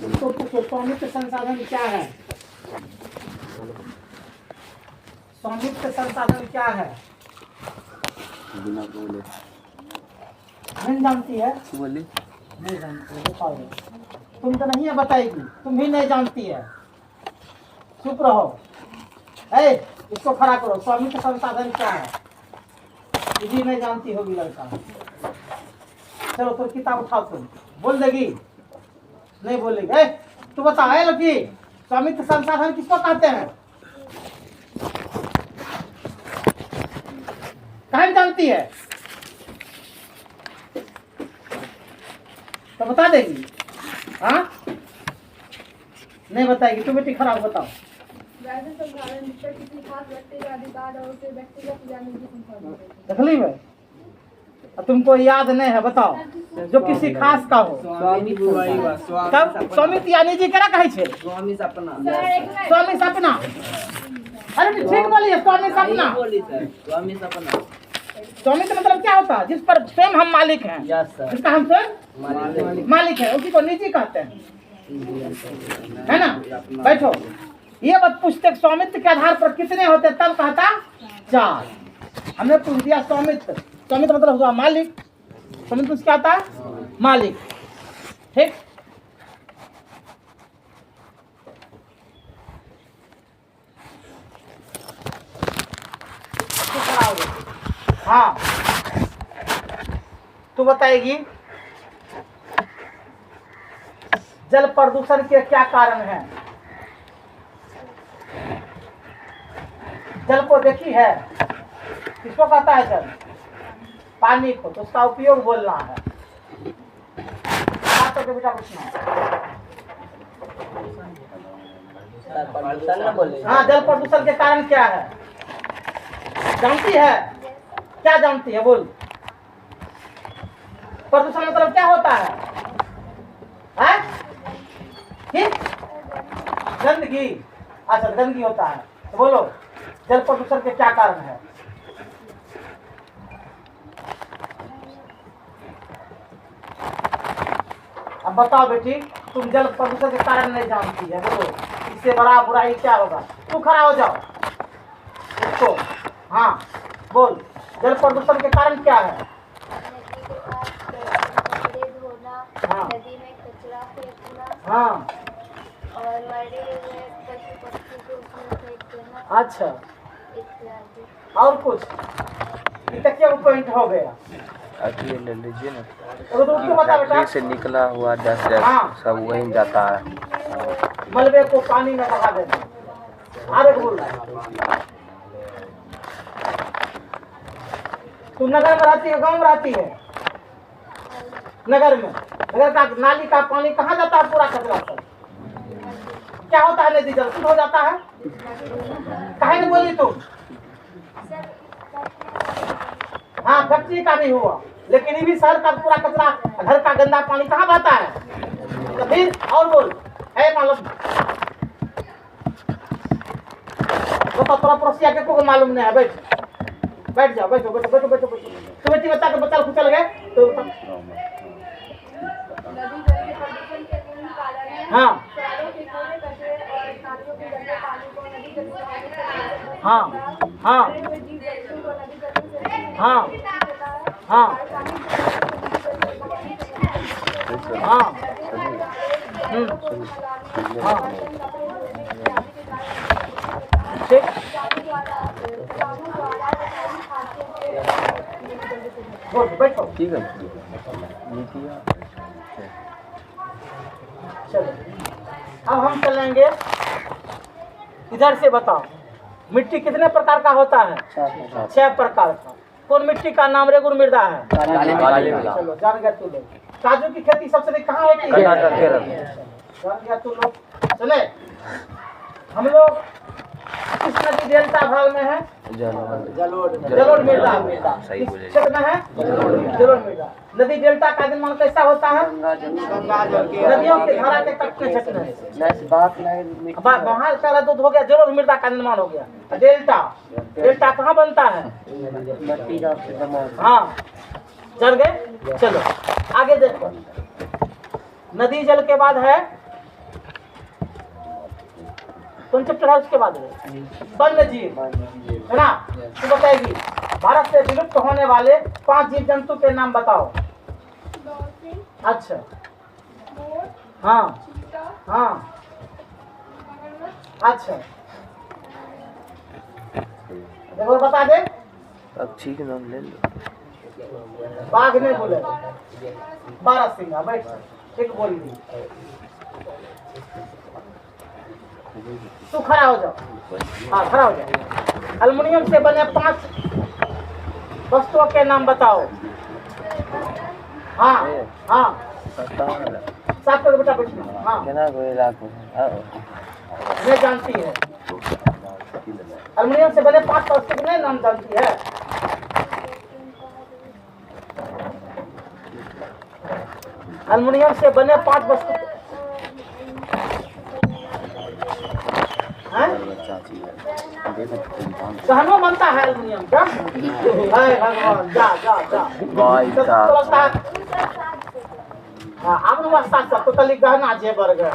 इसको पूछो स्वामित्व संसाधन क्या है? स्वामित्व संसाधन क्या है? बिना बोले नहीं जानती है? बोली नहीं जानती है, बताओ। तुम तो नहीं है बताएगी, तुम भी नहीं जानती है, चुप रहो। ए, इसको खड़ा करो, स्वामित्व संसाधन क्या है? ये भी नहीं जानती होगी लड़का। चलो तो किताब उठाओ, तुम बोल देगी? नहीं बोलेगी। ए, तू बता, है लड़की, स्वामित्व संसाधन किसको कहते हैं? कहाँ जानती है? तो बता देगी? हाँ, नहीं बताएगी। तुम बेटी खराब बताओ। किसी खास व्यक्ति का अधिकार और उसे व्यक्तिगत या निजी संसाधन। तकलीफ है? तुमको याद नहीं है, बताओ। जो किसी खास का हो। तब स्वामित्व या निजी केना कहे छे? स्वामी सपना। स्वामी सपना। अरे ठीक बोलिए, स्वामी सपना। स्वामी सपना। स्वामी का मतलब क्या होता है? जिस पर स्वयं हम मालिक हैं, जिसका हम स्वयं मालिक है, उसी को निजी कहते हैं, है ना? बैठो। ये बात पूछते स्वामित्व के आधार पर कितने होते, तब कहता 4। हमने पूछ दिया स्वामित्व। स्वामित्व मतलब हुआ मालिक। स्वामित्व क्या होता है? मालिक। ठीक। हाँ, तू बताएगी जल प्रदूषण के क्या कारण है? जल को देखी है? किसको कहता है जल? पानी को। तो उसका उपयोग बोलना है। बात करके बेटा पूछना। हाँ, जल प्रदूषण के कारण क्या है? जानती है? क्या जानती है? बोल। प्रदूषण मतलब क्या होता है? गंदगी। अच्छा, गंदगी होता है। तो बोलो, जल प्रदूषण के क्या कारण है? अब बताओ बेटी, तुम जल प्रदूषण के कारण नहीं जानती है, बोलो इससे बड़ा बुराई क्या होगा? तू खड़ा हो जाओ। उसको हाँ बोल, जल प्रदूषण के कारण क्या है? हाँ। नदी में कचरा फेंकना। हाँ। और मरे हुए पशु पक्षी को उसमें फेंक देना। अच्छा, इत्यादि। और कुछ? तक क्या पॉइंट हो गया? अभी ले लीजिए ना। तो उसको बता बेटा। फैक्ट्री से निकला हुआ डस्ट सब वहीं जाता है। मलबे को पानी में बहा देना। आगे बोल रहा है। तू नगर में रहती है, गांव में रहती है? नगर में। नगर का नाली का पानी कहाँ जाता है? पूरा कचरा सब क्या होता है? नदी जल शुद्ध हो जाता है। काहे नहीं बोली तुम? हाँ, फैक्ट्री का भी हुआ, लेकिन ये भी शहर का पूरा कचरा, घर का गंदा पानी कहाँ बहता है? तो फिर और बोल है मालूम? बता, थोड़ा पड़ोसिया के को मालूम नहीं है। बैठ जाओ, बैठो बैठो बैठो बैठो बैठो। तो बेटी बता के बच्चा कुचल गए तो नदी जल के प्रदूषण के तीन कारण हैं। हाँ। शहरों के कूड़े कचरे और नालियों के गंदे पानी को नदी जल से हाँ हाँ जीव जंतु को नदी जल से हाँ हाँ हाँ हाँ ठीक। बैठो। ठीक है। चलो, अब हम चलेंगे इधर से। बताओ, मिट्टी कितने प्रकार का होता है? 6 प्रकार का। कौन मिट्टी का नाम रेगुर मृदा है? चलो, जान गया तू लोग। काजू की खेती सबसे अधिक कहाँ होती है? जान गया तू लोग। चले, हम लोग किस नदी डेल्टा भाग में है? जलोढ़ मृदा। किस क्षेत्र में है? जलोढ़ मृदा। नदी डेल्टा का निर्माण कैसा होता है? नदियों के धारा के कटने झटने से। वहाँ सारा दूध हो गया, जलोढ़ मृदा का निर्माण हो गया। डेल्टा कहाँ बनता है? हाँ, चल गए। चलो आगे देखो, नदी जल के बाद है कौन चैप्टर है उसके बाद वन्य जीव है ना। तो बताएगी भारत से विलुप्त होने वाले 5 जीव जंतु के नाम बताओ। डॉल्फिन, अच्छा मोर, हाँ चीता, हाँ मगरमच्छ, अच्छा देखो बता दे। पक्षी के नाम ले लो। बाघ नहीं बोले, बारहसिंगा। बैठ एक बोल दी। तू खड़ा हो जाओ, हाँ खड़ा हो जाओ। अल्युमिनियम से बने 5 वस्तुओं के नाम बताओ। हाँ हाँ साफ करो बेटा पूछना। हाँ केना कोई लाखों मैं जानती है। अल्युमिनियम से बने 5 वस्तु के नाम जानती है। अल्युमिनियम से बने 5 वस्तु हैं? गहनों बनता है अल्युमिनियम का। हाय भगवान, जा जा जा। भाई तो लगता है हाँ अब वास्ता तो तली गहना जेबर गए।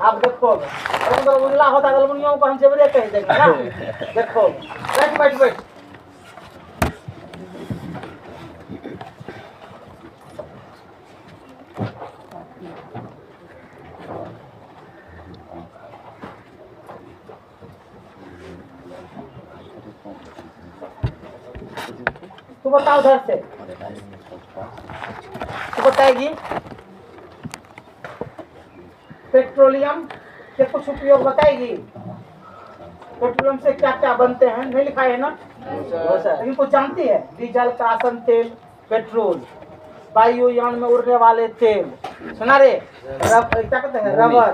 आप देखो अगर उजला होता है अल्युमिनियम को हम जेबरे कह देंगे ना। देखो बैठ बैठ बैठ। तू बताओ उधर से, तू बताएगी पेट्रोलियम के कुछ उपयोग बताएगी। पेट्रोलियम से क्या क्या बनते हैं नहीं लिखा है ना, लेकिन कुछ जानती है। डीजल, करासन तेल, पेट्रोल, वायुयान में उड़ने वाले तेल, सुना रे, क्या कहते हैं रबर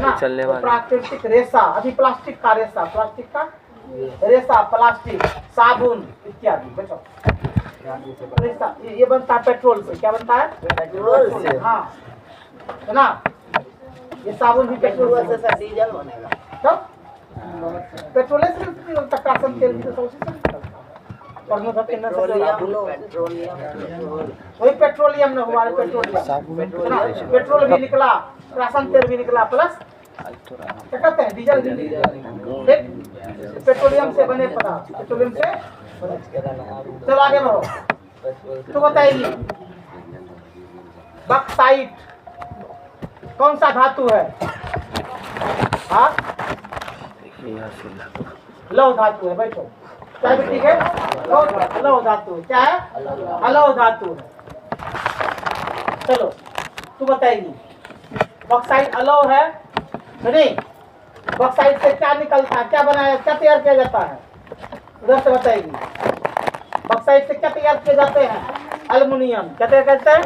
ना, चलने वाले प्राकृतिक रेशा, अभी प्लास्टिक का रेशा, प्लास्टिक का रेशा, प्लास्टिक, साबुन इत्यादि। बचो रेशा ये बनता है पेट्रोल से। क्या बनता है? पेट्रोल से। हाँ है ना, ये साबुन भी पेट्रोल से डीजल बनेगा। तब पेट्रोल से करासन तेल भी तो उसी से निकलता है। वही पेट्रोलियम में हुआ, पेट्रोलियम पेट्रोल भी निकला, राशन तेल भी निकला, प्लस क्या कहते हैं डीजल भी। पेट्रोलियम से बने पदार्थ, पेट्रोलियम से। चलो आगे बढ़ो। तो बताइए बक्साइट कौन सा धातु है? हाँ लौह धातु है। बैठो क्या भी ठीक है। लौह धातु क्या है? अलौह धातु है। चलो तू बताएगी बॉक्साइट अलौह है नहीं? बॉक्साइट से क्या निकलता है, क्या बनाया, क्या तैयार किया जाता है? उधर से बताएगी बॉक्साइट से क्या तैयार किए जाते हैं? अल्युमिनियम। क्या तैयार करते हैं?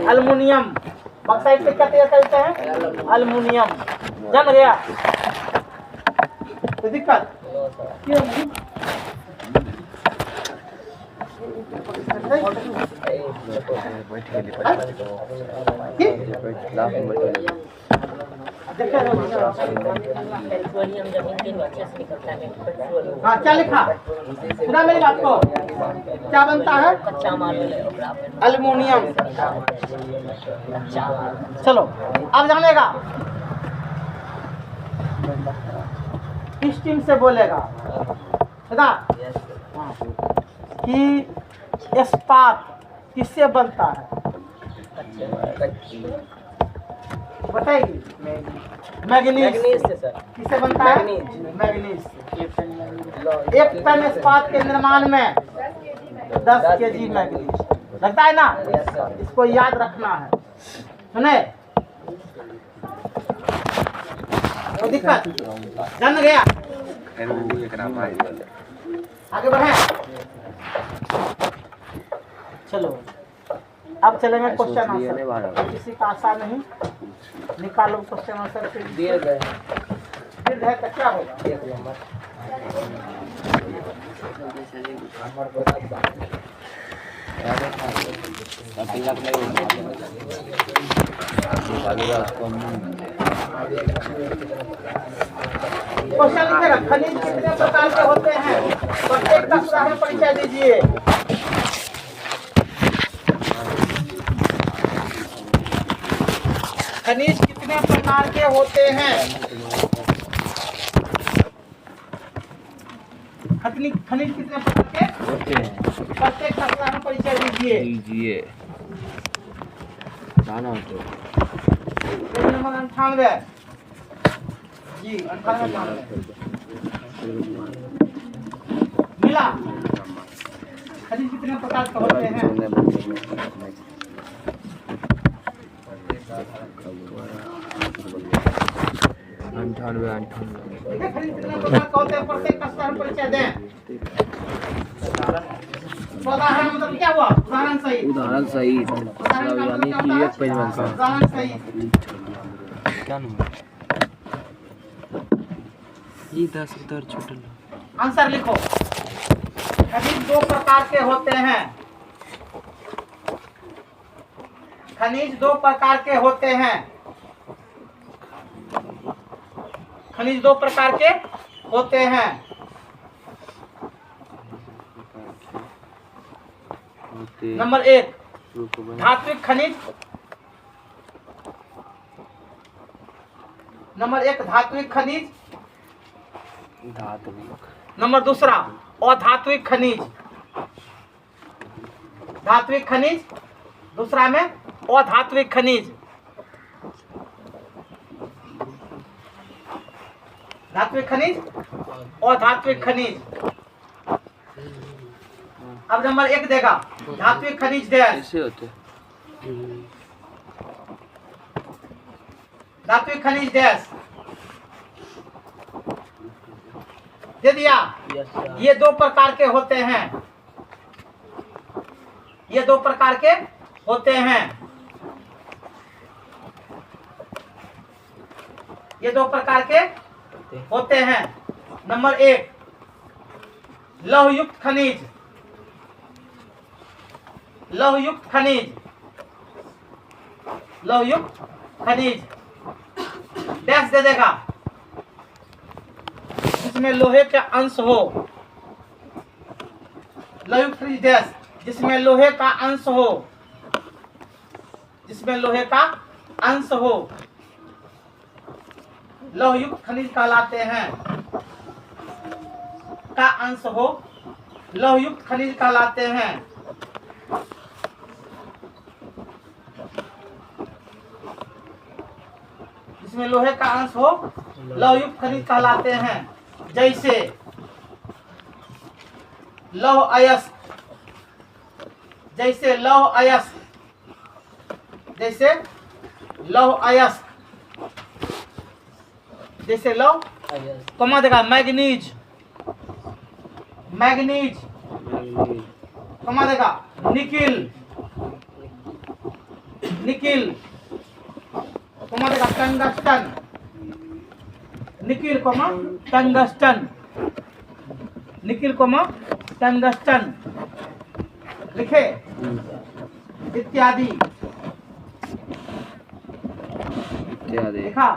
अल्युमिनियम। बॉक्साइट से क्या तैयार करते हैं? अल्युमिनियम। जान गया तो दिक्कत क्यों नहीं? हाँ क्या लिखा सुना मेरी बात को? क्या बनता है? अल्युमिनियम। चलो अब जानेगा किस टीम से बोलेगा है ना कि इस्पात किससे बनता है? बताइए। मैग्नीज किससे बनता है? मैग्नीज। एक टन इस्पात के निर्माण में 10 kg मैग्नीज लगता है ना। इसको याद रखना है, सुने तो दिक्कत जान गया। आगे बढ़े। चलो अब चलेंगे क्वेश्चन आंसर। किसी का आशा नहीं, निकालो क्वेश्चन आंसर के दिए गए फिर है तो क्या होगा? क्वेश्चन लिखेगा खनिज कितने प्रकार के होते हैं? प्रत्येक का उदाहरण परिचय दीजिए। खनिज कितने प्रकार के होते हैं? खनिज कितने प्रकार के होते हैं? प्रत्येक का साधारण परिचय दीजिए। दीजिए। जाना हो तो पेज नंबर 98 जी 98 मिला। खनिज कितने प्रकार के होते हैं? 98। देखिए खनिज कितने प्रकार के होते हैं, प्रत्येक का साधारण परिचय दें। उदाहरण मतलब क्या हुआ? उदाहरण सही। उदाहरण सही मतलब यानी कि एक पेज में आंसर। उदाहरण सही। क्या नंबर? ये 10 उधर छोटा आंसर लिखो। खनिज दो प्रकार के होते हैं। खनिज दो प्रकार के होते हैं। खनिज दो प्रकार के होते हैं। नंबर 1 धात्विक खनिज। नंबर 1 धात्विक खनिज। नंबर दूसरा अधात्विक खनिज। धात्विक खनिज दूसरा में अधात्विक खनिज। धात्विक खनिज अधात्विक खनिज। अब नंबर 1 देगा धात्विक खनिज डैश। ऐसे होते धात्विक खनिज डैश दे दिया। ये दो प्रकार के होते हैं। ये दो प्रकार के होते हैं। ये दो प्रकार के होते हैं। नंबर 1 लौहयुक्त खनिज। लौहयुक्त खनिज। लौहयुक्त खनिज डैश दे देगा जिसमें लोहे का अंश हो। लौहयुक्त खनिज डैश जिसमें लोहे का अंश हो। जिसमें लोहे का अंश हो लौहयुक्त खनिज कहलाते हैं। का अंश हो लौहयुक्त खनिज कहलाते हैं। जिसमें लोहे का अंश हो लौहयुक्त खनिज कहलाते हैं। जैसे लौह अयस्क। जैसे लौह अयस्क। जैसे लौह अयस्क। जैसे लौह कमा देगा मैग्नीज। मैग्नीज कमा देगा निकिल। निकिल कमा देगा टंगस्टन। निकिल कमा टंगस्टन। निकिल कमा टंगस्टन लिखे इत्यादि। लिखा।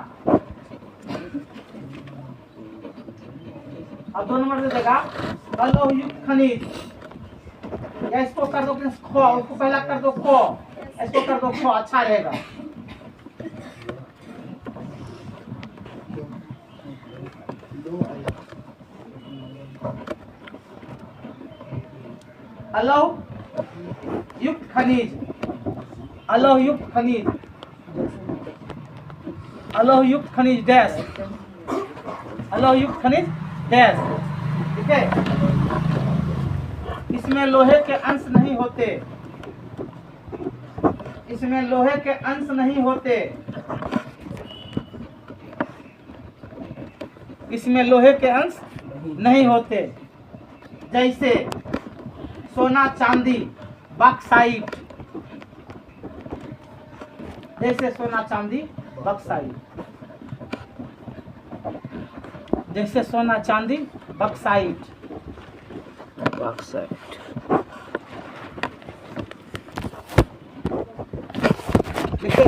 अब 2 नंबर दे देगा अलौहयुक्त खनिज। या इसको कर दो खो, उसको पहला कर दो खो, इसको कर दो खो, अच्छा रहेगा। अलौहयुक्त खनिज। अलौहयुक्त खनिज। अलौहयुक्त खनिज डैश। अलौहयुक्त खनिज डैश ठीक है। इसमें लोहे के अंश नहीं होते। इसमें लोहे के अंश नहीं होते। इसमें लोहे के अंश नहीं होते। जैसे सोना चांदी बॉक्साइट। जैसे सोना चांदी बॉक्साइट। जैसे सोना चांदी बॉक्साइट। बॉक्साइट ठीक है।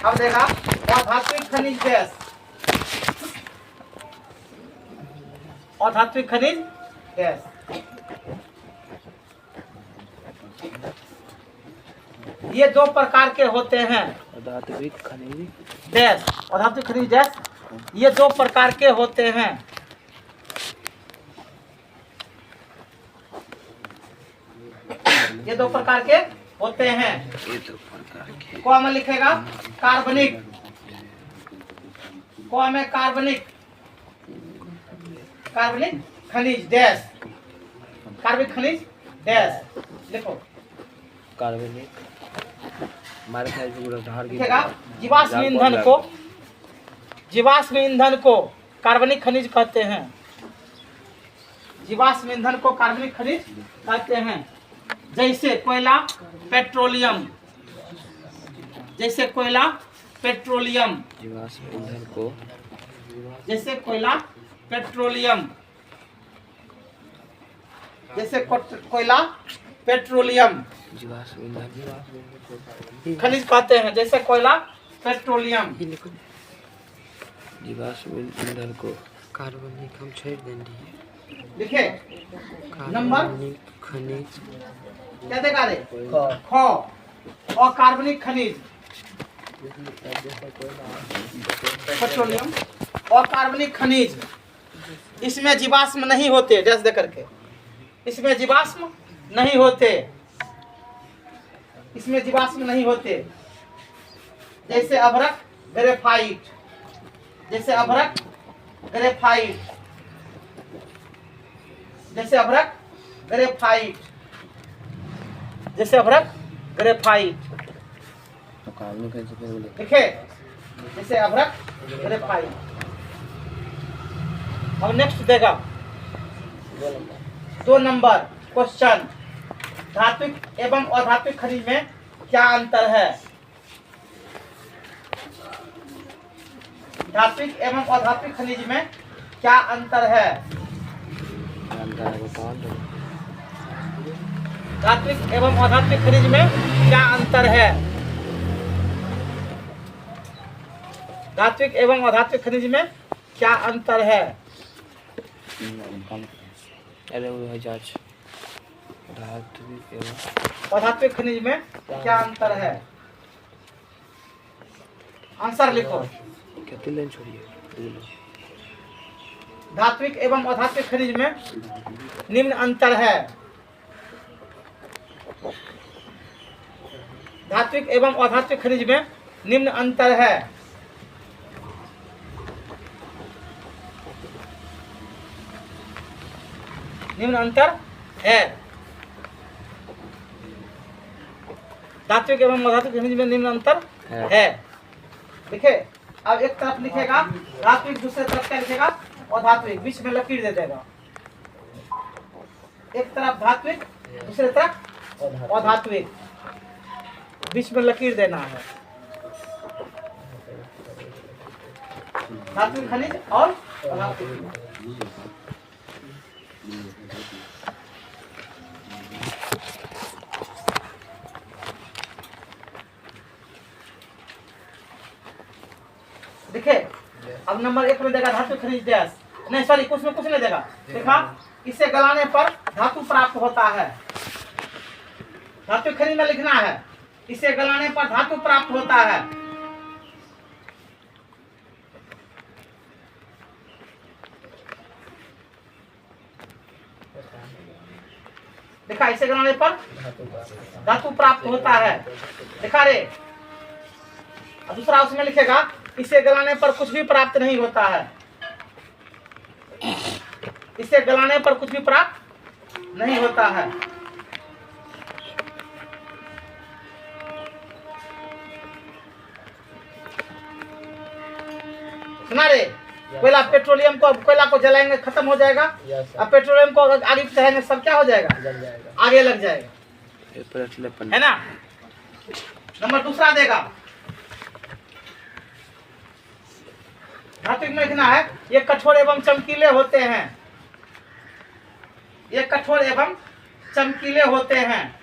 अब देखा अधात्विक खनिज गैस। अधात्विक खनिज गैस ये 2 प्रकार के होते हैं। धात्विक खनिज डैश, अधात्विक खनिज डैश, ये दो प्रकार के होते हैं। ये दो प्रकार के होते हैं। ये दो प्रकार के कौन में लिखेगा कार्बनिक, कौन में कार्बनिक, कार्बनिक खनिज डैश, कार्बनिक खनिज डैश लिखो। कार्बनिक हमारे ख्याल से पूरा ढार लिखेगा जीवाश्म ईंधन को, जीवाश्म ईंधन को कार्बनिक खनिज कहते हैं। जीवाश्म ईंधन को कार्बनिक खनिज कहते हैं। जैसे कोयला, पेट्रोलियम, जैसे कोयला, पेट्रोलियम, जीवाश्म ईंधन को, जैसे कोयला, पेट्रोलियम, जैसे कोयला, पेट्रोलियम जीवाश्म ईंधन खनिज कहते हैं। जैसे कोयला, पेट्रोलियम, जीवाश्म ईंधन को कार्बनिक हम छोड़ देंगे। लिखे नंबर खनिज क्या देगा रे, ख, और कार्बनिक खनिज पेट्रोलियम और कार्बनिक खनिज, इसमें जीवाश्म नहीं होते, डैश दे करके, इसमें जीवाश्म नहीं होते, इसमें जीवाश्म नहीं होते। जैसे अभ्रक, ग्रेफाइट, जैसे अभ्रक, ग्रेफाइट, जैसे अभ्रक, ग्रेफाइट, जैसे अभ्रक, ग्रेफाइट लिखे, जैसे अभ्रक, ग्रेफाइट। अब नेक्स्ट देगा 2 नंबर क्वेश्चन, धात्विक एवं अधात्विक खनिज में क्या अंतर है? धात्विक एवं अधात्विक खनिज में क्या अंतर है? धात्विक एवं अधात्विक खनिज में क्या अंतर है? धात्विक एवं अधात्विक खनिज में क्या अंतर है? अरे वो है जांच। धात्विक एवं अधात्विक खनिज में क्या अंतर है? आंसर लिखो। क्या लाइन छोड़िए। धात्विक एवं अधात्विक खनिज में निम्न अंतर है। धात्विक एवं अधात्विक खनिज में निम्न अंतर है। निम्न अंतर है। धात्विक एवं अधात्विक खनिज में निम्न अंतर है। लिखे। अब एक तरफ लिखेगा धात्विक, दूसरे तरफ क्या लिखेगा अधात्विक, बीच में लकीर दे देगा। एक तरफ धात्विक, दूसरे तरफ अधात्विक, बीच में लकीर देना है। धात्विक खनिज और अधात्विक। देखिए अब नंबर 1 में देगा धातु खनिज डैश, नहीं सॉरी कुछ में कुछ नहीं देगा। देखा इसे गलाने पर धातु प्राप्त होता है। धातु खनिज में लिखना है इसे गलाने पर धातु प्राप्त होता है। देखा इसे गलाने पर धातु प्राप्त होता है। देखा रे। और दूसरा उसमें लिखेगा इसे गलाने पर कुछ भी प्राप्त नहीं होता है। इसे गलाने पर कुछ भी प्राप्त नहीं होता है। सुना रे। कोयला पेट्रोलियम को, कोयला को जलाएंगे खत्म हो जाएगा। अब पेट्रोलियम को आगे चलाएंगे सब क्या हो जाएगा, आगे लग जाएगा, है ना। नंबर दूसरा देगा धात्विक में लिखना है ये कठोर एवं चमकीले होते हैं। ये कठोर एवं चमकीले होते हैं।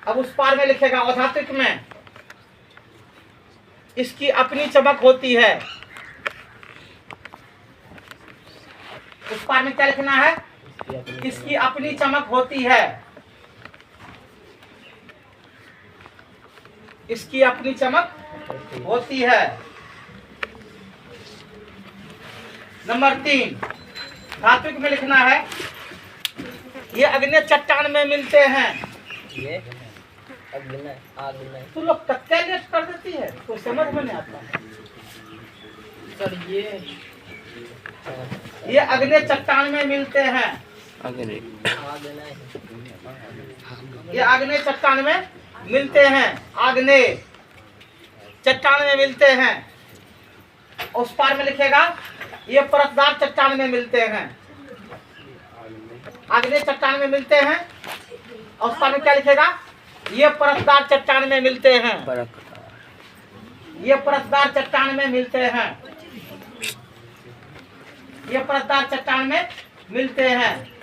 अब उस पार में लिखेगा अधात्विक में इसकी अपनी चमक होती है। उस पार में क्या लिखना है, इसकी अपनी चमक होती है। इसकी अपनी चमक होती है। नंबर 3 धात्विक में लिखना है, ये अग्नि चट्टान में मिलते हैं। ये अग्नि आग्नेय तू लोग कत्ते लेट कर देती है, कोई समझ में नहीं आता। सर ये अग्नि चट्टान में मिलते हैं। आग्नेय ये आग्नेय चट्टान में मिलते हैं। आग्नेय चट्टान में मिलते हैं। उस पार में लिखेगा ये परतदार चट्टान में मिलते हैं। आग्नेय चट्टान में मिलते हैं। और उस पार में क्या लिखेगा, ये परतदार चट्टान में मिलते हैं। ये परतदार चट्टान में मिलते हैं। ये परतदार चट्टान में मिलते हैं।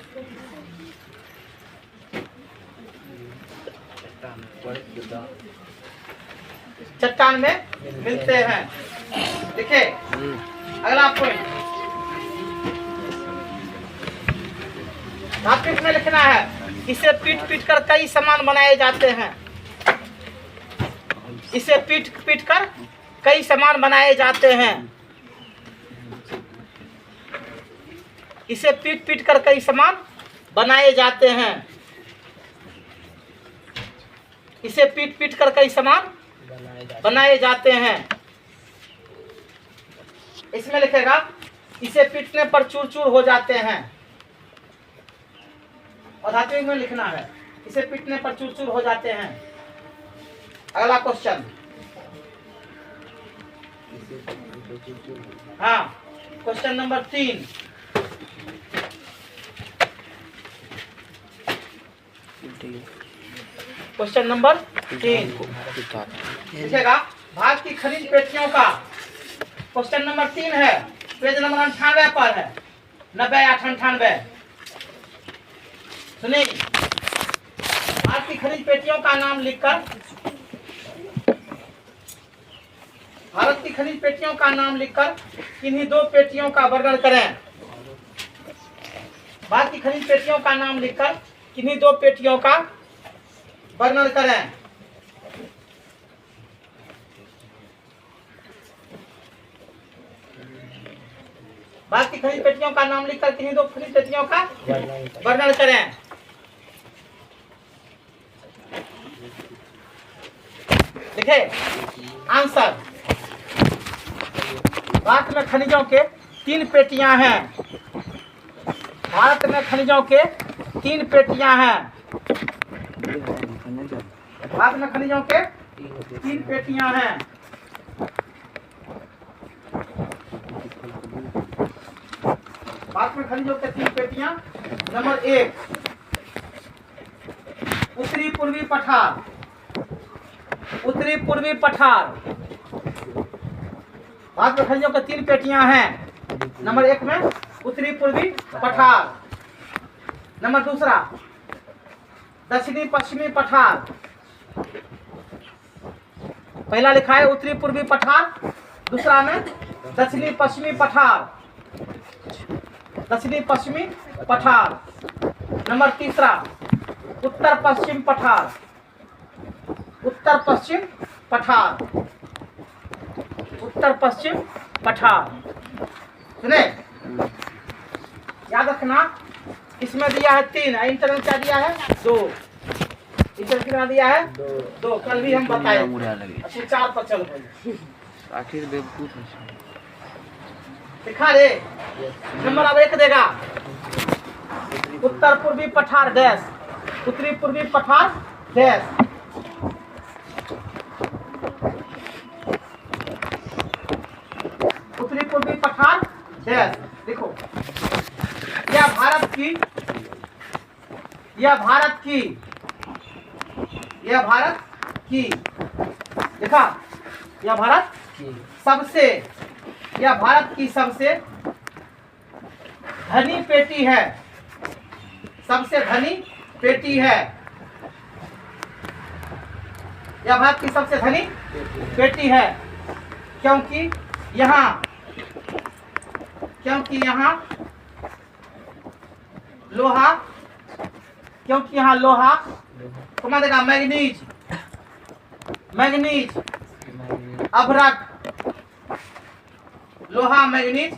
चट्टान में मिलते हैं। देखिए अगला पॉइंट धात्विक में लिखना है, इसे पीट पीट कर कई सामान बनाए जाते हैं। इसे पीट पीट कर कई सामान बनाए जाते हैं। इसे पीट पीट कर कई सामान बनाए जाते हैं। इसे पीट पीट कर कई सामान बनाए जाते हैं। इसमें लिखेगा इसे पीटने पर चूर चूर हो जाते हैं। और धात्विक में लिखना है, इसे पीटने पर चूर चूर हो जाते हैं। अगला क्वेश्चन, हाँ क्वेश्चन नंबर 3 क्वेश्चन नंबर 3 लिखेगा भाग की खनिज पेटियों का। क्वेश्चन नंबर 3 है, पेज नंबर 98 पर है, 90 या 98। सुनिए, भाग की खनिज पेटियों का नाम लिखकर, भारत की खनिज पेटियों का नाम लिखकर किन्हीं 2 पेटियों का वर्णन करें। भारत की खनिज पेटियों का नाम लिखकर किन्हीं 2 पेटियों का वर्णन करें। भारत की खनिज पेटियों का नाम लिखकर किन्हीं 2 खनिज पेटियों का वर्णन करें। देखिए आंसर, भारत में खनिजों के 3 पेटियां हैं। भारत में खनिजों के 3 पेटियां हैं। भारत में खनिजों के 3 पेटियां हैं। भारत में खनिजों के 3 पेटियां। नंबर 1 उत्तरी पूर्वी पठार। उत्तरी पूर्वी पठार, भारत में खनिजों के 3 पेटियां हैं। नंबर 1 में उत्तरी पूर्वी पठार। नंबर 2 दक्षिणी पश्चिमी पठार। पहला लिखा है उत्तरी पूर्वी पठार, दूसरा में दक्षिणी पश्चिमी पठार। दक्षिणी पश्चिमी पठार। नंबर 3 उत्तर पश्चिम पठार। उत्तर पश्चिम पठार। उत्तर पश्चिम पठार। सुने, याद रखना, इसमें दिया है 3, इंटर में क्या दिया है 2। इंटर कितना दिया है 2। कल भी हम बताए, अच्छे 4 पर चल पड़े। आखिर बेवकूफ दिखा रे, नंबर अब 1 देगा। उत्तर पूर्वी पठार डैश, उत्तरी पूर्वी पठार डैश। उत्तरी पूर्वी पठार डैश। देखो यह भारत की, यह भारत की, यह भारत की, देखा, यह भारत सबसे, यह भारत की सबसे धनी पेटी है। सबसे धनी पेटी है। यह भारत की सबसे धनी पेटी है, क्योंकि यहाँ लोहा, क्योंकि यहाँ लोहा, कमा देगा मैग्नीज, मैग्नीज, अभ्रक, लोहा मैग्नीज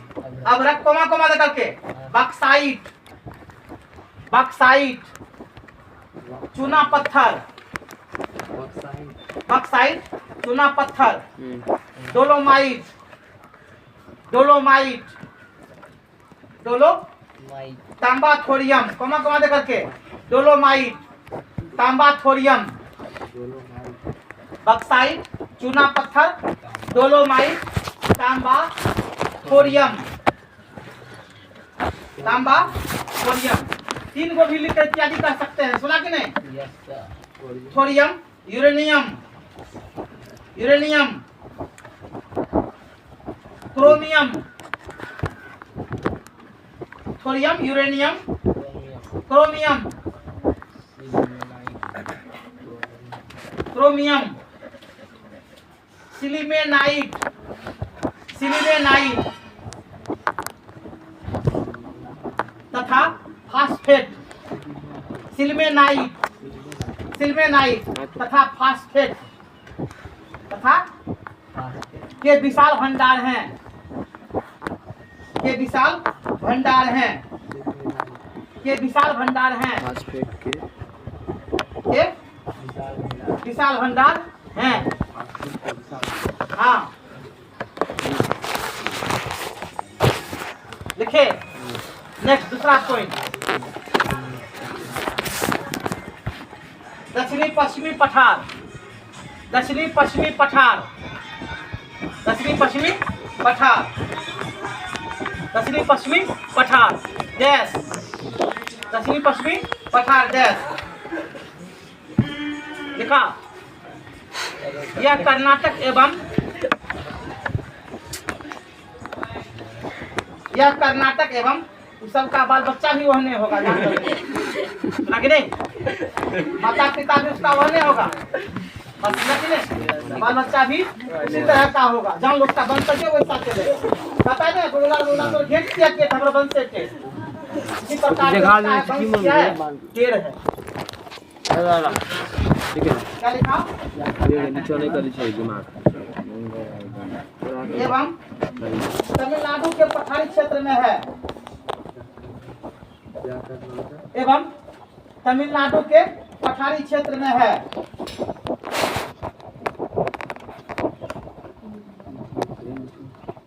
अभ्रक, कोमा कोमा दे करके, बक्साइट, बक्साइट, चूना पत्थर, बक्साइट, चूना पत्थर, डोलोमाइट, डोलोमाइट, डोलो, तांबा थोरियम, कोमा कोमा दे करके, डोलोमाइट, तांबा थोरियम, बक्साइट, चूना पत्थर, डोलोमाइट, तांबा थोरियम, तांबा थोरियम। 3 को भी लिखकर इत्यादि कर सकते हैं, सुना कि नहीं? Thorium, uranium, uranium, chromium, thorium, uranium, chromium, chromium, sillimanite, sillimanite तथा फास्फेट, सिलिमेनाइट, सिलिमेनाइट तथा फास्फेट तथा के विशाल भंडार हैं, के विशाल भंडार हैं, के विशाल भंडार हैं, फास्फेट के के विशाल भंडार हैं। हाँ लिखे। नेक्स्ट दूसरा पॉइंट, दक्षिणी पश्चिमी पठार, दक्षिणी पश्चिमी पठार, दक्षिणी पश्चिमी पठार, दक्षिणी पश्चिमी पठार डैश, दक्षिणी पश्चिमी पठार डैश लिखा। यह कर्नाटक एवं यह कर्नाटक एवं सबका बाल बच्चा भी वह नहीं होगा, लगे नहीं, माता पिता भी उसका वह नहीं होगा, बस नहीं, बाल बच्चा भी उसी तरह का होगा। जहाँ लोग का बन सके वैसा चले, पता है बोला बोला तो घेट किया के हमारा बन से इसी प्रकार टेढ़ है। ठीक है क्या लिखा? ये नीचे नहीं कर लीजिए दिमाग। एवं तमिलनाडु के पठारी क्षेत्र में है, एवं तमिलनाडु के पठारी क्षेत्र में है।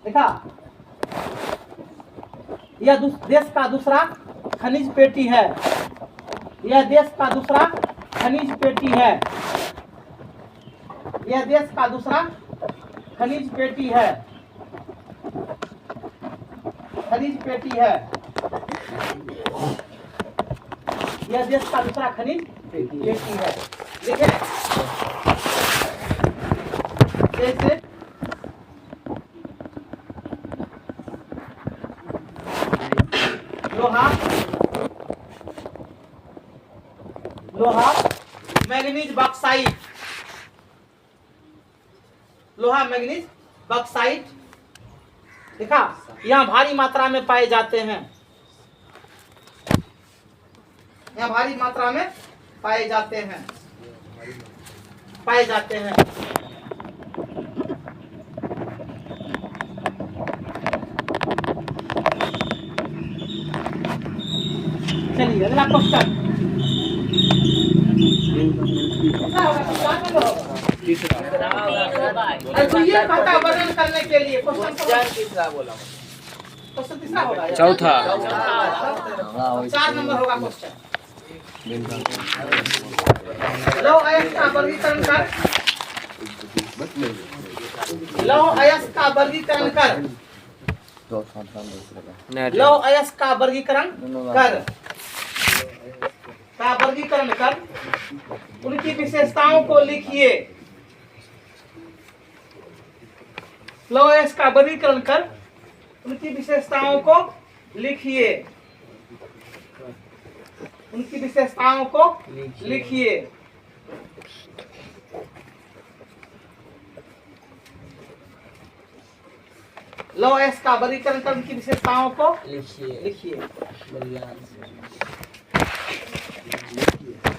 देखा, यह देश का दूसरा खनिज पेटी है, यह देश का दूसरा खनिज पेटी है, यह देश का दूसरा खनिज पेटी है, खनिज पेटी है, यह देश का दूसरा खनिज पेटी है। देखें जैसे लोहा, लोहा मैग्नीज बॉक्साइट, लोहा मैग्नीज बॉक्साइट देखा, यहाँ भारी मात्रा में पाए जाते हैं, यहाँ भारी मात्रा में पाए जाते हैं, पाए जाते हैं। चलिए अगला क्वेश्चन ये खाता वर्णन करने के लिए क्वेश्चन तीसरा बोला, क्वेश्चन तीसरा होगा, चौथा 4 नंबर होगा क्वेश्चन। लौह अयस्क का वर्गीकरण कर, लौह अयस्क का वर्गीकरण कर, लौह अयस्क का वर्गीकरण कर, का वर्गीकरण कर, उनकी विशेषताओं को लिखिए। लौह अयस्क का वर्गीकरण कर, उनकी विशेषताओं को लिखिए, उनकी विशेषताओं को लिखिए। लौह अयस्क का वर्गीकरण कर, उनकी विशेषताओं को लिखिए।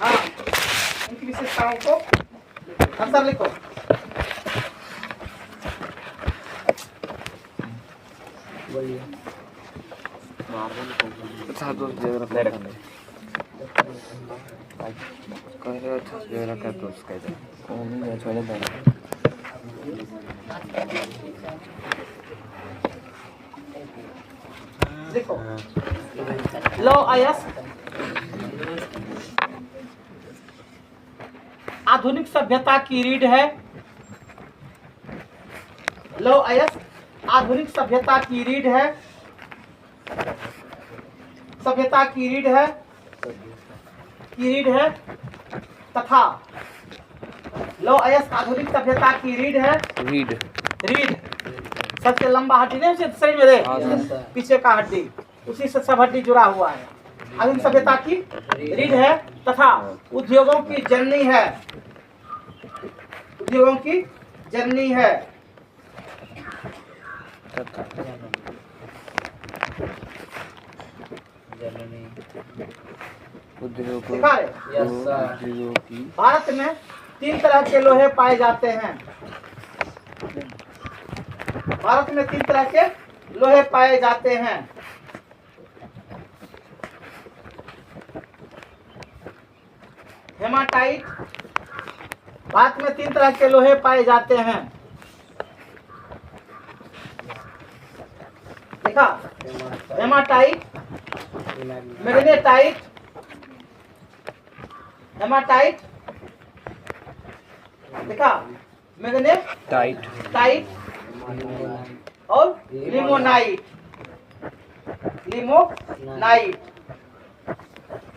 हाँ, उनकी विशेषताओं को आंसर लिखो। दोस्त दे रखा है कह रहे अच्छा दे रखा है दोस्त कह दे नहीं छोड़े दे देखो लो आयस आधुनिक सभ्यता की रीढ़ है। लो आयस आधुनिक सभ्यता की रीढ़ है। सभ्यता की रीढ़ है तथा लो आयस आधुनिक सभ्यता की रीढ़ है। रीढ़ सबसे लंबा हड्डी नहीं उसे शरीर में रे पीछे का हड्डी उसी से सब हड्डी जुड़ा हुआ है। आधुनिक सभ्यता की रीढ़ है तथा उद्योगों की जननी है। उद्योगों की जननी है। दिखा रहे? भारत में 3 तरह के लोहे पाए जाते हैं। भारत में 3 तरह के लोहे पाए जाते हैं। हेमाटाइट भारत में 3 तरह के लोहे पाए जाते हैं। देखा? हेमाटाइट, मैग्नेटाइट, हेमाटाइट, देखा? मैग्नेटाइट टाइट और लिमोनाइट। लिमोनाइट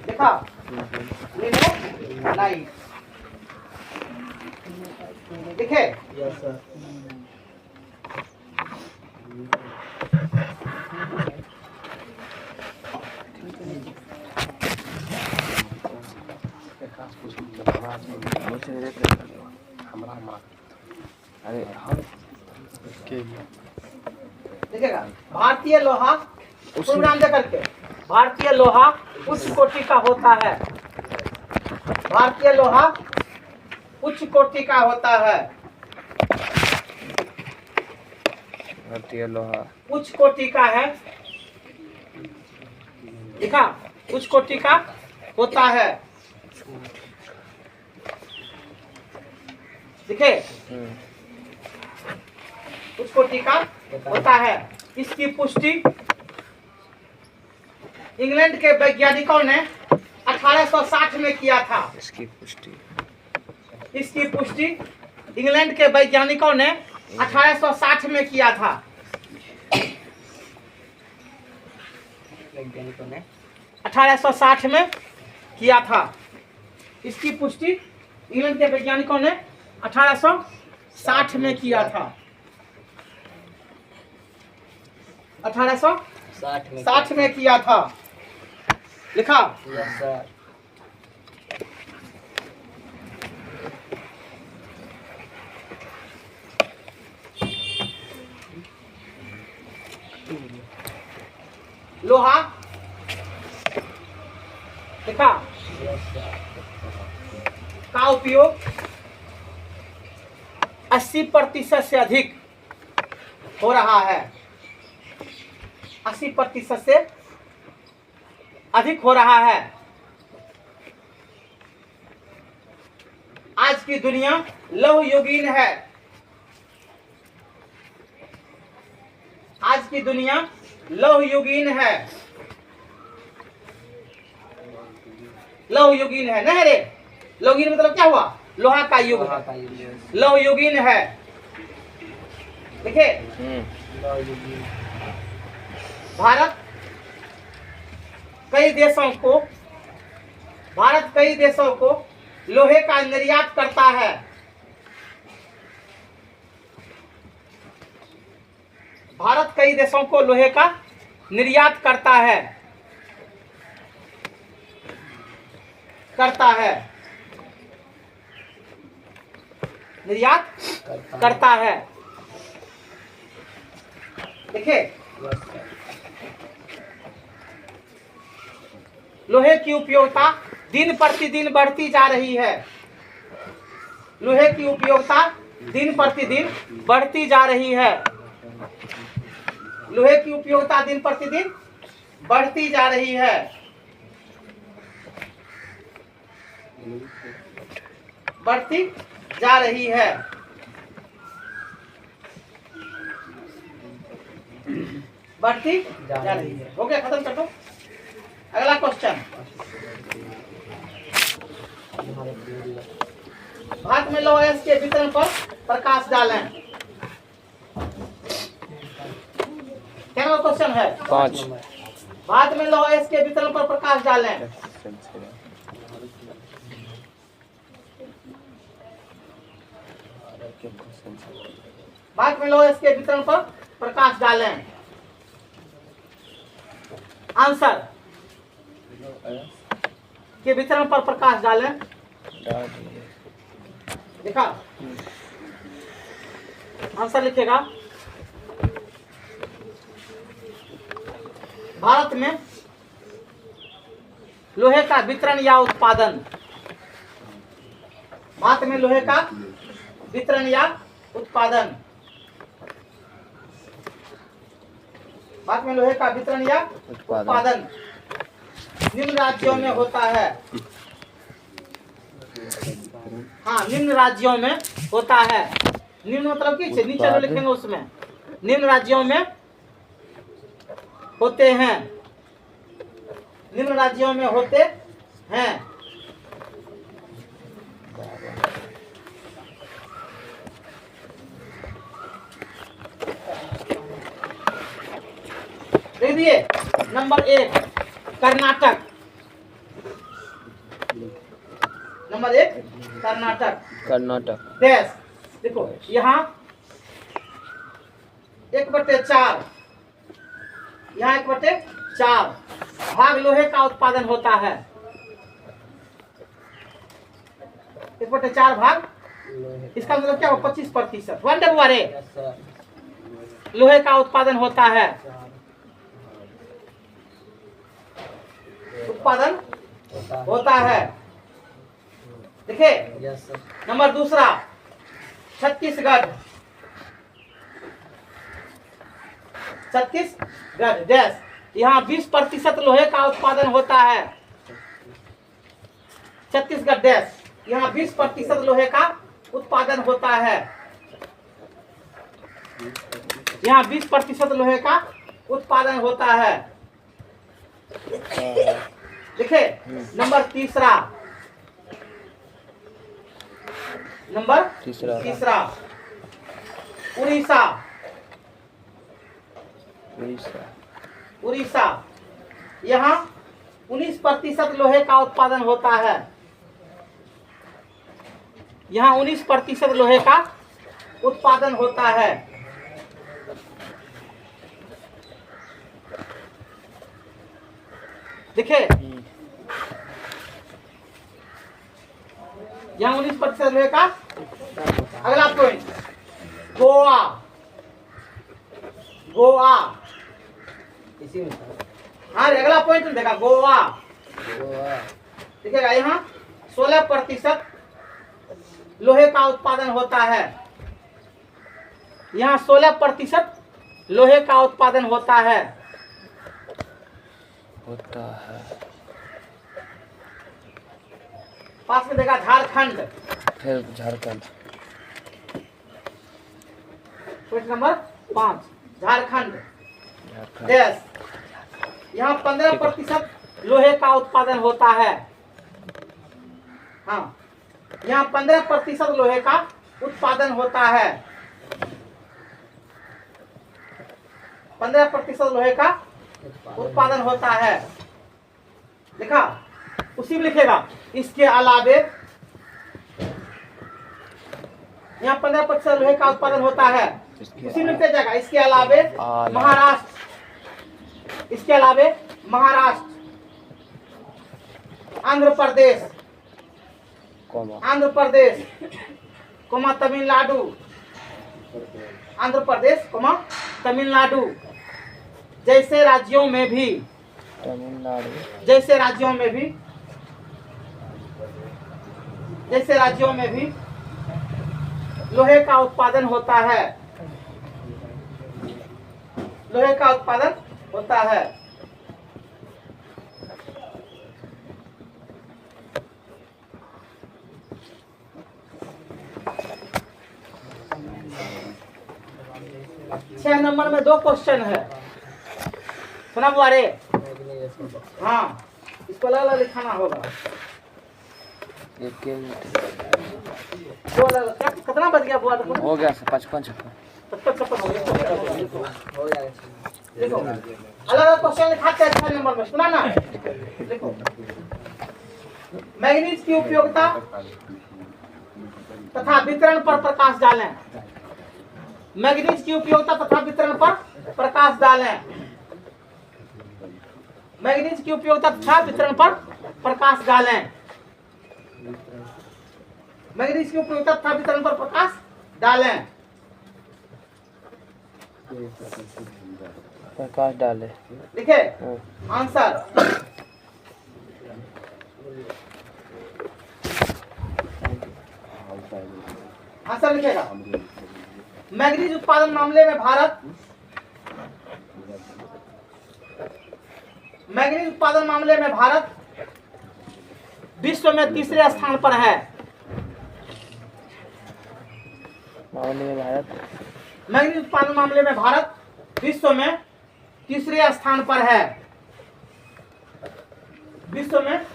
देखा? लिमोनाइट देखे? Yes sir. देखिएगा भारतीय लोहा पूर्ण नाम दे करके भारतीय लोहा उच्च कोटि का होता है। भारतीय लोहा उच्च कोटि का होता है। भारतीय लोहा उच्च कोटि का है। देखा? उच्च कोटि का होता है। दिखे? उच्च कोटि का होता है। इसकी पुष्टि इंग्लैंड के वैज्ञानिकों ने 1860 में किया था। इसकी पुष्टि इंग्लैंड के वैज्ञानिकों ने 1860 में किया था। वैज्ञानिकों ने 1860 में किया था। इसकी पुष्टि इंग्लैंड के वैज्ञानिकों ने 1860 में किया था। 1860 में किया था। लिखा? Yes sir. लोहा देखा? का उपयोग 80% से अधिक हो रहा है। 80% से अधिक हो रहा है। आज की दुनिया लौह युगीन है। आज की दुनिया लौह युगीन है। लौह युगीन है नहीं रे? लौह युगीन मतलब क्या हुआ? लोहा का युग है। लौह युगीन है। देखिए भारत कई देशों को लोहे का निर्यात करता है। भारत कई देशों को लोहे का निर्यात करता है। निर्यात करता है। देखिए लोहे की उपयोगिता दिन प्रतिदिन बढ़ती जा रही है। लोहे की उपयोगिता दिन प्रतिदिन बढ़ती जा रही है। लोहे की उपयोगिता दिन प्रतिदिन बढ़ती जा रही है। बढ़ती जा रही है। बढ़ती जा रही है। हो गया, खत्म कर दो। अगला क्वेश्चन, भात में लौह अयस्क के वितरण पर प्रकाश डालें। क्या क्वेश्चन है? 5 भात में लौह अयस्क के वितरण पर प्रकाश डालें। भात में लौह अयस्क के वितरण पर प्रकाश डालें। आंसर के वितरण पर प्रकाश डालें। देखा, आंसर लिखेगा। भारत में लोहे का वितरण या उत्पादन, भारत में लोहे का वितरण या उत्पादन, भारत में लोहे का वितरण या उत्पादन निम्न राज्यों में होता है। हाँ, निम्न राज्यों में होता है। निम्न मतलब कि नीचे जो लिखेंगे उसमें निम्न राज्यों में होते हैं। निम्न राज्यों में होते हैं। देखिए, नंबर 1 कर्नाटक। नंबर 1 कर्नाटक। देश, देखो यहाँ 1/4, यहाँ 1/4 भाग लोहे का उत्पादन होता है। 1/4 भाग, इसका मतलब क्या हो? 25%। 1/4 लोहे का उत्पादन होता है। उत्पादन होता है। देखिए, नंबर 2 छत्तीसगढ़। छत्तीसगढ़ देश, यहाँ 20% लोहे का उत्पादन होता है। छत्तीसगढ़ देश, यहाँ 20% लोहे का उत्पादन होता है। यहाँ 20% लोहे का उत्पादन होता है। देखिए, नंबर 3 नंबर 3 उड़ीसा। उड़ीसा, यहाँ 19% लोहे का उत्पादन होता है। यहाँ 19% लोहे का उत्पादन होता है। देखिए, यहाँ 19% लोहे का। अगला पॉइंट, गोवा। गोवा, हाँ, अगला पॉइंट देखा, गोवा। देखिएगा, यहाँ 16% लोहे का उत्पादन होता है। यहाँ 16% लोहे का उत्पादन होता है। पास में देखा झारखंड। फिर झारखंड। क्वेश्चन नंबर 5 झारखंड देश, यहाँ 15% लोहे का उत्पादन होता है। हाँ, यहाँ 15% लोहे का उत्पादन होता है। 15% लोहे का उत्पादन होता है। देखा, उसी में लिखेगा। इसके अलावे यहाँ 15% लोहे का उत्पादन होता है। उसी में लिखा जाएगा। इसके अलावे महाराष्ट्र, इसके अलावे महाराष्ट्र, आंध्र प्रदेश, आंध्र प्रदेश, तमिलनाडु, आंध्र प्रदेश, तमिलनाडु जैसे राज्यों में भी, जैसे राज्यों में भी, जैसे राज्यों में भी लोहे का उत्पादन होता है। लोहे का उत्पादन होता है। छह नंबर में 2 क्वेश्चन है, सुना बुआरे? हाँ, इसको अलग अलग लिखाना होगा। कितना बच गया बुआ? हो गया 55 56 हो गया। देखो अलग अलग क्वेश्चन लिखाते हैं 6 नंबर में, सुना ना? देखो मैग्नीज की उपयोगिता तथा वितरण पर प्रकाश डालें। मैग्नीज की उपयोगिता तथा वितरण पर प्रकाश डालें। मैग्नीज की उपयोगिता तथा वितरण पर प्रकाश डालें। मैग्नीज की उपयोगिता तथा वितरण पर प्रकाश डालें। प्रकाश डाले। लिखे आंसर। आंसर लिखेगा। मैग्नीज उत्पादन मामले में भारत मैग्नीज उत्पादन मामले में भारत विश्व में 3रे स्थान पर है। मैग्नीज उत्पादन मामले में भारत विश्व में 3रे स्थान पर है। विश्व में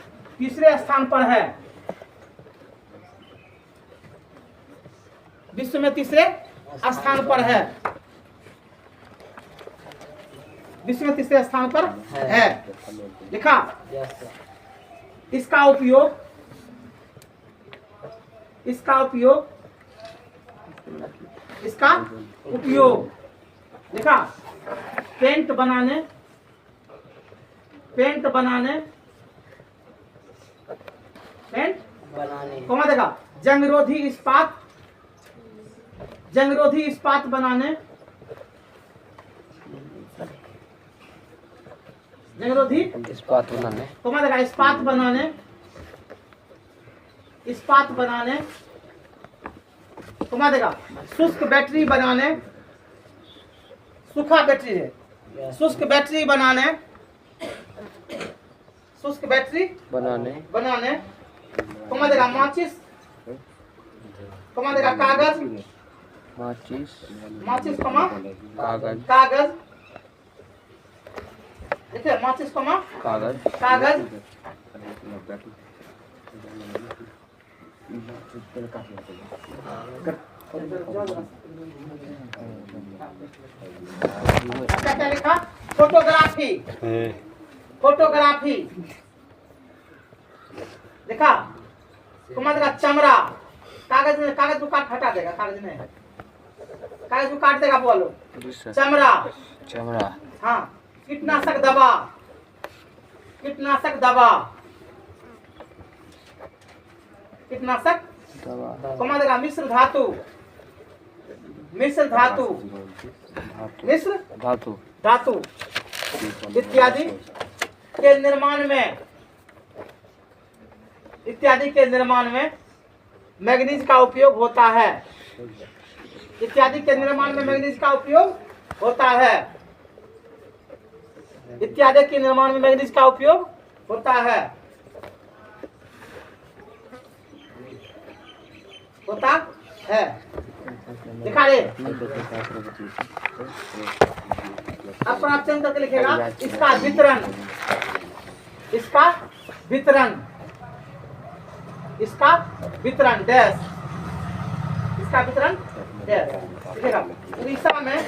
3रे स्थान पर है। विश्व में 3रे स्थान पर है। विश्व में 3रे स्थान पर है। लिखा। इसका उपयोग लिखा पेंट बनाने कौन देखा जंगरोधी इस्पात बनाने जंगरोधी इस्पात बनाने कौन देखा इस्पात बनाने कौन देखा शुष्क बैटरी बनाने सूखा बैटरी है शुष्क बैटरी बनाने कौन देगा माचिस कौन देगा कागज माचिस कमा कागज देखिए माचिस कमा कागज अच्छा क्या लिखा फोटोग्राफी देखा कौन देगा चमड़ा कागज को काट हटा देगा कागज को काट देगा बोलो चमड़ा हाँ कीटनाशक दवा कौन देगा मिश्र धातु इत्यादि के निर्माण में मैग्नीज का उपयोग होता है। इत्यादि के निर्माण में मैग्नीज का उपयोग होता है। इत्यादि के निर्माण में मैग्नीज का उपयोग होता है। दिखा दे। अब प्राप्त करके लिखेगा इसका वितरण डैश लिखेगा। उड़ीसा में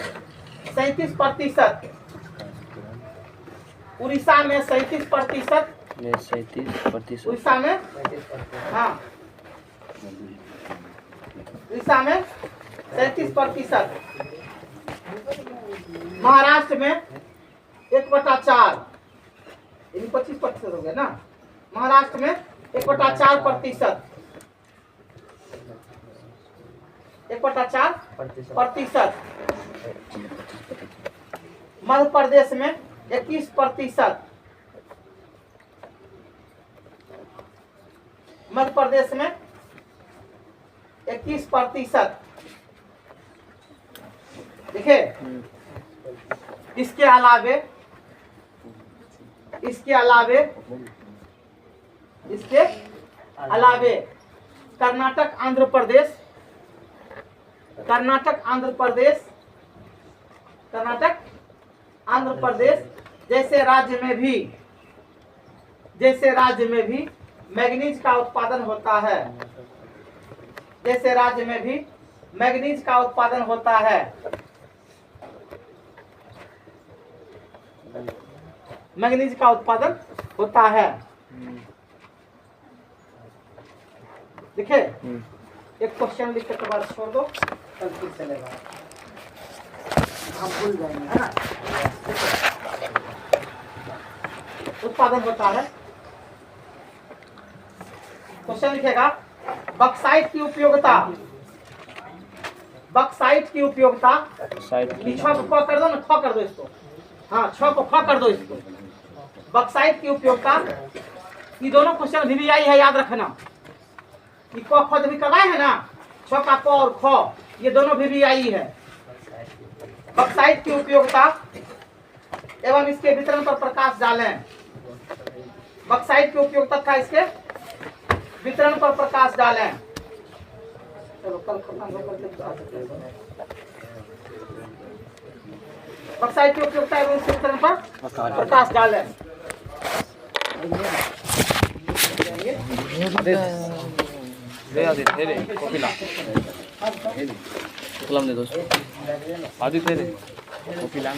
37%। उड़ीसा में 37%। उड़ीसा में हाँ उड़ीसा में 37%। महाराष्ट्र में 1/4 यानी 25% हो गया ना। महाराष्ट्र में 1/4%। 1/4%। मध्य प्रदेश में 21%। मध्य प्रदेश में 21%। देखिए इसके अलावे कर्नाटक आंध्र प्रदेश जैसे राज्य में भी मैंगनीज का उत्पादन होता है। देखिए एक क्वेश्चन लिख के बाद छोड़ दो, कल फिर चलेगा, हम भूल जाएंगे, है ना। उत्पादन होता है। क्वेश्चन लिखेगा बक्साइट की उपयोगिता छ को फ कर दो ना, ख कर दो इसको, हाँ छ को फ कर दो इसको। बक्साइट की उपयोगिता, ये दोनों क्वेश्चन भी आई है, याद रखना। ये क ख भी करवाए है ना, छ का क और ख, ये दोनों भी आई है। बक्साइट की उपयोगिता एवं इसके वितरण पर प्रकाश डालें। बक्साइट की उपयोगिता था, इसके वितरण पर प्रकाश डालें। चलो कल खत्म होकर के आ सकते हैं। बक्साइट की उपयोगिता एवं इसके वितरण पर प्रकाश डालें। दे आदित्य दे कॉफी ला, कलम दे दोस्त, आदित्य दे कॉफी ला।